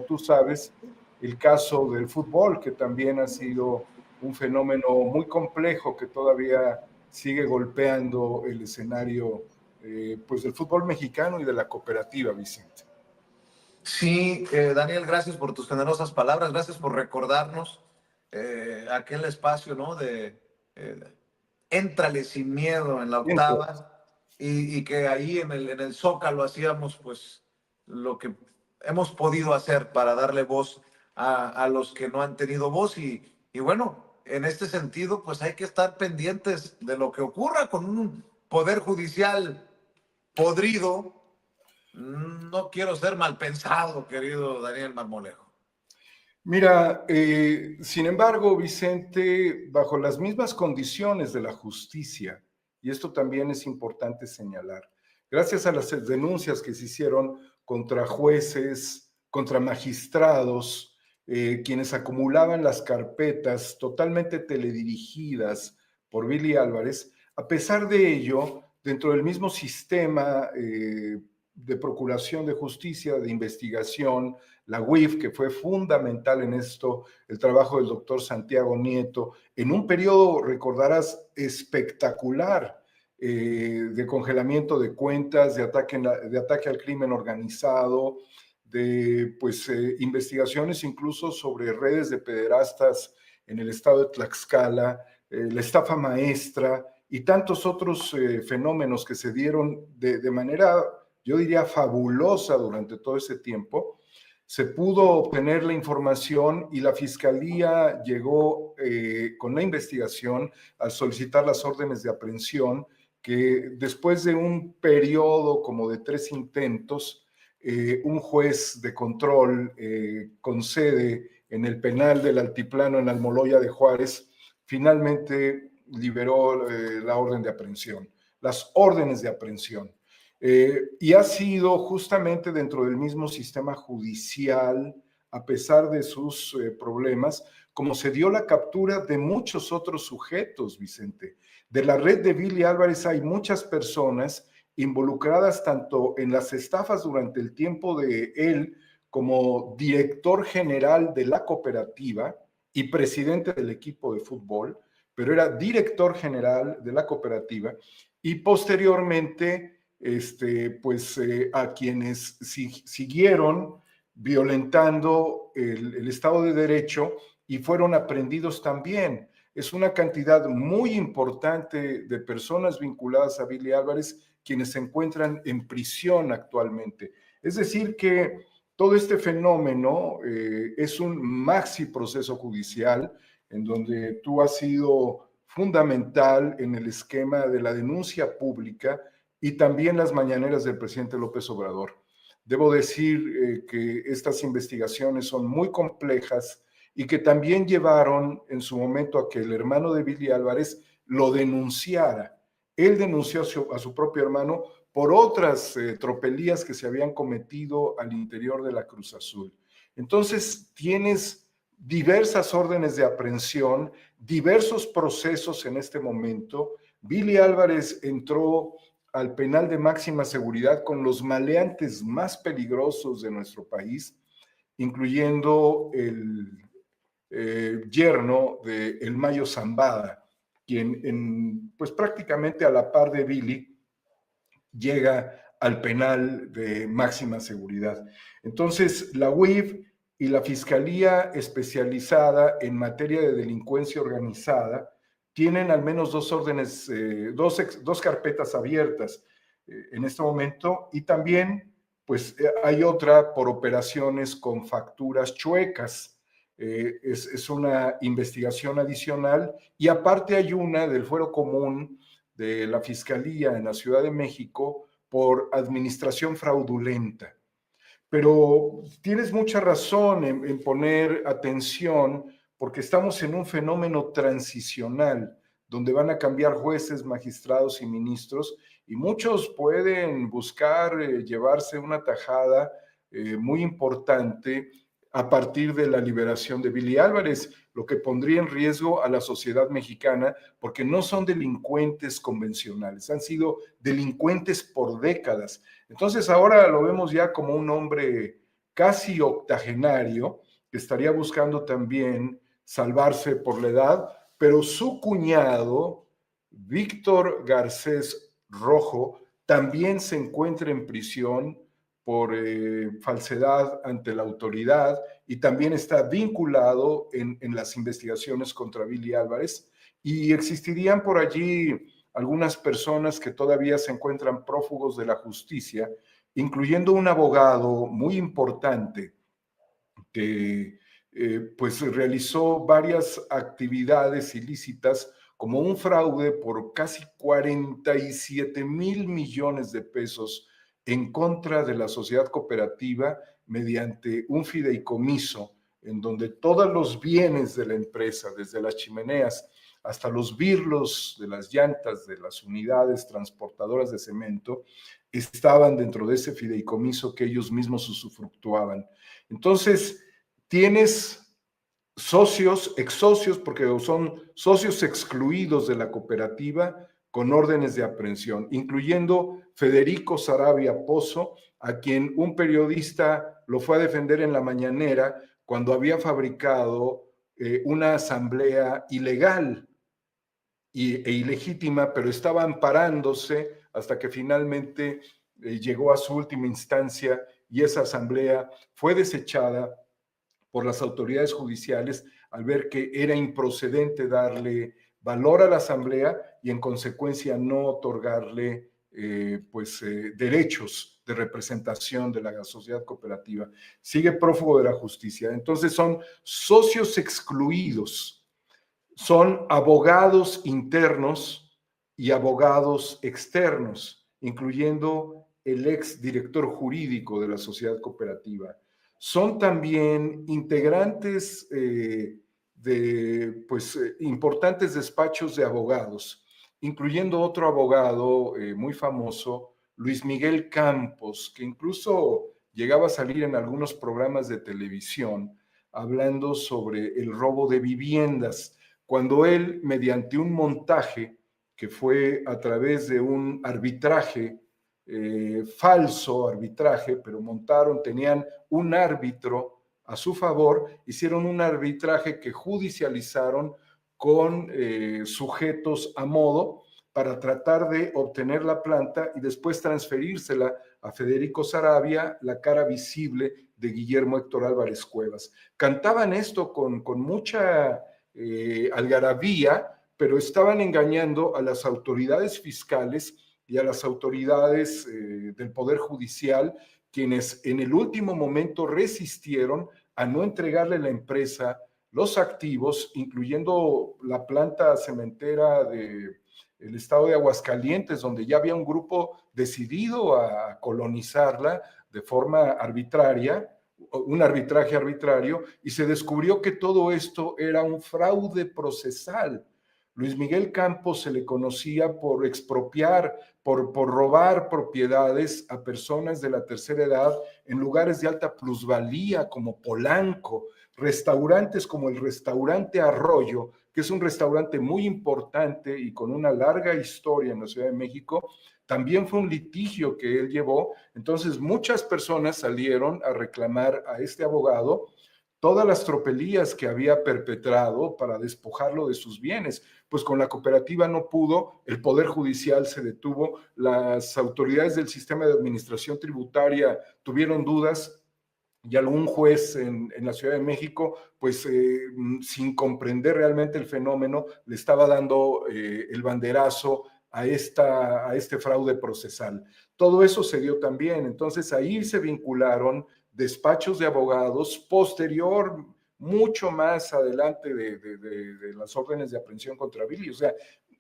tú sabes, el caso del fútbol, que también ha sido un fenómeno muy complejo que todavía sigue golpeando el escenario pues del fútbol mexicano y de la cooperativa, Vicente. Sí, Daniel, gracias por tus generosas palabras, gracias por recordarnos aquel espacio, ¿no? De éntrale sin miedo en la octava y que ahí en el Zócalo hacíamos pues lo que hemos podido hacer para darle voz a los que no han tenido voz y bueno, en este sentido pues hay que estar pendientes de lo que ocurra con un poder judicial podrido. No quiero ser mal pensado, querido Daniel Marmolejo. Mira, sin embargo, Vicente, bajo las mismas condiciones de la justicia, y esto también es importante señalar, gracias a las denuncias que se hicieron contra jueces, contra magistrados, quienes acumulaban las carpetas totalmente teledirigidas por Billy Álvarez, a pesar de ello, dentro del mismo sistema de procuración de justicia, de investigación, la UIF, que fue fundamental en esto, el trabajo del doctor Santiago Nieto, en un periodo, recordarás, espectacular de congelamiento de cuentas, de ataque al crimen organizado, de pues, investigaciones incluso sobre redes de pederastas en el estado de Tlaxcala, la estafa maestra y tantos otros fenómenos que se dieron de manera, yo diría, fabulosa durante todo ese tiempo. Se pudo obtener la información y la fiscalía llegó con la investigación al solicitar las órdenes de aprehensión que después de un periodo como de 3 intentos, un juez de control con sede en el penal del Altiplano en Almoloya de Juárez finalmente liberó la orden de aprehensión, las órdenes de aprehensión. Y ha sido justamente dentro del mismo sistema judicial, a pesar de sus problemas, como se dio la captura de muchos otros sujetos, Vicente. De la red de Billy Álvarez hay muchas personas involucradas tanto en las estafas durante el tiempo de él como director general de la cooperativa y presidente del equipo de fútbol, pero era director general de la cooperativa y posteriormente pues a quienes siguieron violentando el Estado de Derecho y fueron aprehendidos también. Es una cantidad muy importante de personas vinculadas a Billy Álvarez quienes se encuentran en prisión actualmente. Es decir que todo este fenómeno es un maxi proceso judicial en donde tú has sido fundamental en el esquema de la denuncia pública y también las mañaneras del presidente López Obrador. Debo decir que estas investigaciones son muy complejas y que también llevaron en su momento a que el hermano de Billy Álvarez lo denunciara. Él denunció a su propio hermano por otras tropelías que se habían cometido al interior de la Cruz Azul. Entonces, tienes diversas órdenes de aprehensión, diversos procesos en este momento. Billy Álvarez entró al penal de máxima seguridad con los maleantes más peligrosos de nuestro país, incluyendo el yerno de El Mayo Zambada, quien pues prácticamente a la par de Billy llega al penal de máxima seguridad. Entonces, la UIF y la Fiscalía Especializada en Materia de Delincuencia Organizada tienen al menos dos órdenes, dos carpetas abiertas en este momento y también pues hay otra por operaciones con facturas chuecas. Es una investigación adicional y aparte hay una del Fuero Común de la Fiscalía en la Ciudad de México por administración fraudulenta. Pero tienes mucha razón en poner atención porque estamos en un fenómeno transicional donde van a cambiar jueces, magistrados y ministros y muchos pueden buscar llevarse una tajada muy importante a partir de la liberación de Billy Álvarez, lo que pondría en riesgo a la sociedad mexicana porque no son delincuentes convencionales, han sido delincuentes por décadas. Entonces ahora lo vemos ya como un hombre casi octogenario, que estaría buscando también salvarse por la edad, pero su cuñado, Víctor Garcés Rojo, también se encuentra en prisión por falsedad ante la autoridad y también está vinculado en las investigaciones contra Billy Álvarez. Y existirían por allí algunas personas que todavía se encuentran prófugos de la justicia, incluyendo un abogado muy importante que pues realizó varias actividades ilícitas como un fraude por casi 47,000 millones de pesos en contra de la sociedad cooperativa mediante un fideicomiso en donde todos los bienes de la empresa, desde las chimeneas hasta los birlos de las llantas de las unidades transportadoras de cemento, estaban dentro de ese fideicomiso que ellos mismos usufructuaban. Entonces, tienes socios, ex socios, porque son socios excluidos de la cooperativa con órdenes de aprehensión, incluyendo Federico Saravia Pozo, a quien un periodista lo fue a defender en la mañanera cuando había fabricado una asamblea ilegal e ilegítima, pero estaba amparándose hasta que finalmente llegó a su última instancia y esa asamblea fue desechada por las autoridades judiciales al ver que era improcedente darle valor a la asamblea y en consecuencia no otorgarle derechos de representación de la sociedad cooperativa. Sigue prófugo de la justicia. Entonces son socios excluidos, son abogados internos y abogados externos, incluyendo el ex director jurídico de la sociedad cooperativa. Son también integrantes de importantes despachos de abogados, incluyendo otro abogado muy famoso, Luis Miguel Campos, que incluso llegaba a salir en algunos programas de televisión hablando sobre el robo de viviendas, cuando él, mediante un montaje que fue a través de un arbitraje, falso arbitraje, pero tenían un árbitro a su favor, hicieron un arbitraje que judicializaron con sujetos a modo para tratar de obtener la planta y después transferírsela a Federico Saravia, la cara visible de Guillermo Héctor Álvarez Cuevas. Cantaban esto con mucha algarabía, pero estaban engañando a las autoridades fiscales y a las autoridades del Poder Judicial, quienes en el último momento resistieron a no entregarle a la empresa los activos, incluyendo la planta cementera del estado de Aguascalientes, donde ya había un grupo decidido a colonizarla de forma arbitraria, un arbitraje arbitrario, y se descubrió que todo esto era un fraude procesal. Luis Miguel Campos se le conocía por expropiar, por robar propiedades a personas de la tercera edad en lugares de alta plusvalía como Polanco, restaurantes como el restaurante Arroyo, que es un restaurante muy importante y con una larga historia en la Ciudad de México. También fue un litigio que él llevó. Entonces muchas personas salieron a reclamar a este abogado todas las tropelías que había perpetrado para despojarlo de sus bienes. Pues con la cooperativa no pudo, el Poder Judicial se detuvo, las autoridades del sistema de administración tributaria tuvieron dudas y algún juez en la Ciudad de México, pues sin comprender realmente el fenómeno, le estaba dando el banderazo a este fraude procesal. Todo eso se dio también, entonces ahí se vincularon despachos de abogados posterior, mucho más adelante de las órdenes de aprehensión contra Billy, o sea,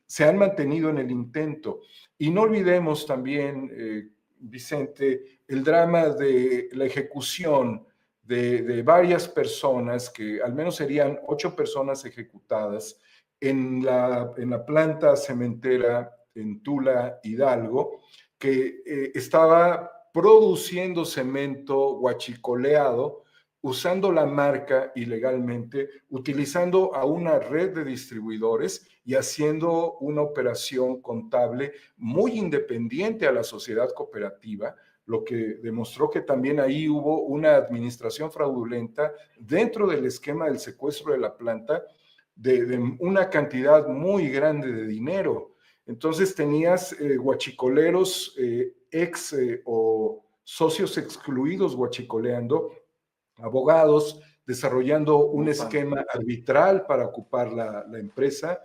se han mantenido en el intento. Y no olvidemos también, Vicente, el drama de la ejecución de varias personas, que al menos serían 8 personas ejecutadas en la planta cementera en Tula, Hidalgo, que estaba produciendo cemento huachicoleado, usando la marca ilegalmente, utilizando a una red de distribuidores y haciendo una operación contable muy independiente a la sociedad cooperativa, lo que demostró que también ahí hubo una administración fraudulenta dentro del esquema del secuestro de la planta de una cantidad muy grande de dinero. Entonces tenías guachicoleros o socios excluidos guachicoleando, abogados desarrollando un esquema arbitral para ocupar la empresa,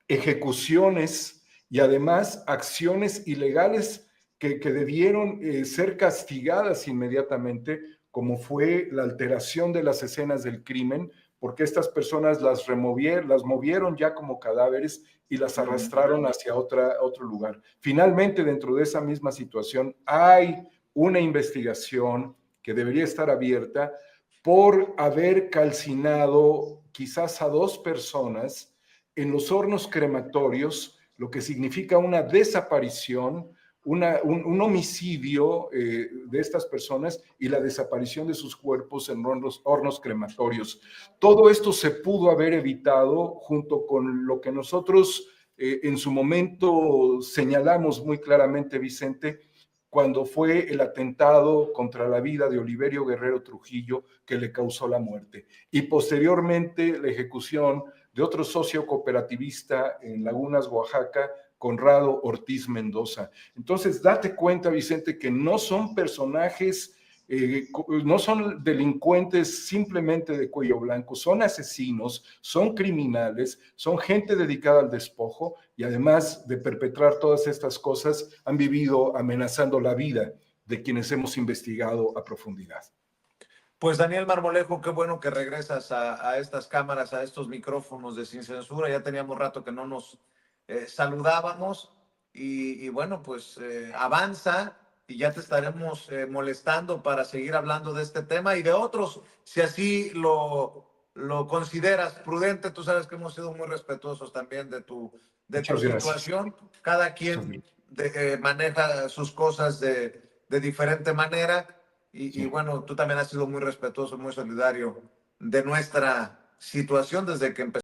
ejecuciones y además acciones ilegales que debieron ser castigadas inmediatamente, como fue la alteración de las escenas del crimen, porque estas personas las movieron ya como cadáveres y las arrastraron hacia otro lugar. Finalmente, dentro de esa misma situación, hay una investigación que debería estar abierta por haber calcinado quizás a 2 personas en los hornos crematorios, lo que significa una desaparición, un homicidio de estas personas y la desaparición de sus cuerpos en hornos crematorios. Todo esto se pudo haber evitado junto con lo que nosotros en su momento señalamos muy claramente, Vicente, cuando fue el atentado contra la vida de Oliverio Guerrero Trujillo que le causó la muerte. Y posteriormente la ejecución de otro socio cooperativista en Lagunas, Oaxaca, Conrado Ortiz Mendoza. Entonces, date cuenta, Vicente, que no son personajes, no son delincuentes simplemente de cuello blanco, son asesinos, son criminales, son gente dedicada al despojo y además de perpetrar todas estas cosas, han vivido amenazando la vida de quienes hemos investigado a profundidad. Pues Daniel Marmolejo, qué bueno que regresas a estas cámaras, a estos micrófonos de Sin Censura. Ya teníamos rato que no nos saludábamos y bueno, pues avanza y ya te estaremos molestando para seguir hablando de este tema y de otros, si así lo consideras prudente. Tú sabes que hemos sido muy respetuosos también de tu situación. Cada quien maneja sus cosas de diferente manera. Y bueno, tú también has sido muy respetuoso, muy solidario de nuestra situación desde que empezó.